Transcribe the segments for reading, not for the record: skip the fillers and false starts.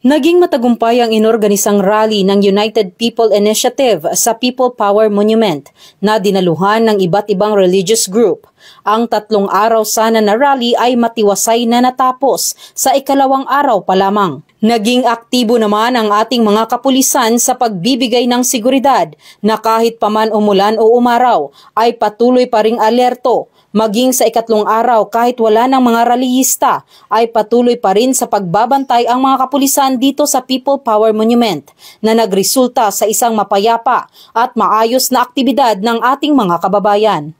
Naging matagumpay ang inorganisang rally ng United People Initiative sa People Power Monument na dinaluhan ng iba't ibang religious group. Ang 3 araw sana na rally ay matiwasay na natapos sa ikalawang araw pa lamang. Naging aktibo naman ang ating mga kapulisan sa pagbibigay ng seguridad na kahit paman umulan o umaraw ay patuloy pa ring alerto. Maging sa ikatlong araw kahit wala ng mga rallyista ay patuloy pa rin sa pagbabantay ang mga kapulisan dito sa People Power Monument na nagresulta sa isang mapayapa at maayos na aktibidad ng ating mga kababayan.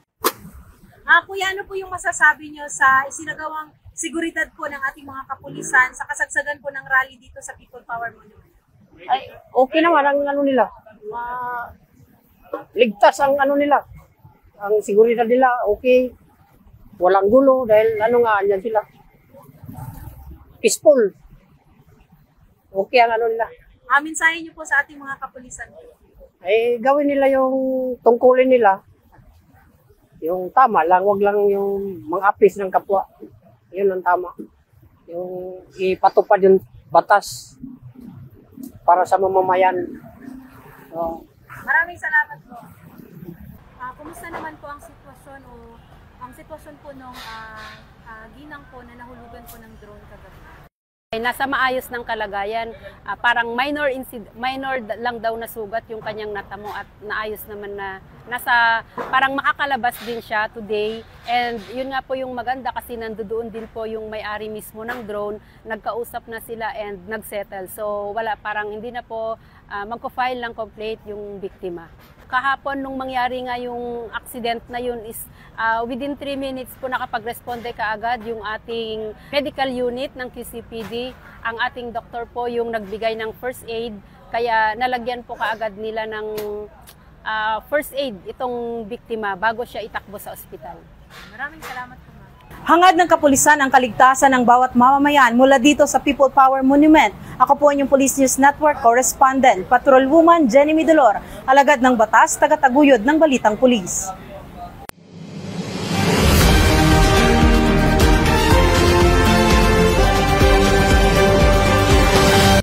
Kuya, ano po yung masasabi nyo sa isinagawang seguridad po ng ating mga kapulisan sa kasagsagan po ng rally dito sa People Power Monument? Ay, okay naman ang ano nila. Ligtas ang ano nila. Ang seguridad nila, okay. Walang gulo dahil ano nga, andyan sila. Peaceful. Okay ang ano nila. Mensahe niyo po sa ating mga kapulisan. Eh, gawin nila yung tungkulin nila. Yung tama lang, wag lang yung mga apis ng kapwa. Yun ang tama. Yung ipatupad yung batas para sa mamamayan. So, maraming salamat po. Kumusta naman po ang sitwasyon o ang sitwasyon po nung ginang po na nahulugan po ng drone kagabi? Nasa maayos ng kalagayan, parang minor lang daw na sugat yung kanyang natamo at naayos naman na parang makakalabas din siya today. And yun nga po yung maganda kasi nandoon din po yung may-ari mismo ng drone, nagkausap na sila and nagsettle. So parang hindi na po magko-file ng complaint yung biktima. Kahapon nung mangyari nga yung accident na yun is within 3 minutes po nakapag-responde kaagad yung ating medical unit ng QCPD. Ang ating doktor po yung nagbigay ng first aid, kaya nalagyan po kaagad nila ng first aid itong biktima bago siya itakbo sa ospital. Maraming salamat po. Hangad ng kapulisan ang kaligtasan ng bawat mamamayan mula dito sa People Power Monument. Ako po ang inyong Police News Network Correspondent, Patrolwoman Jenny Midolor, alagad ng batas, taga-taguyod ng Balitang Pulis.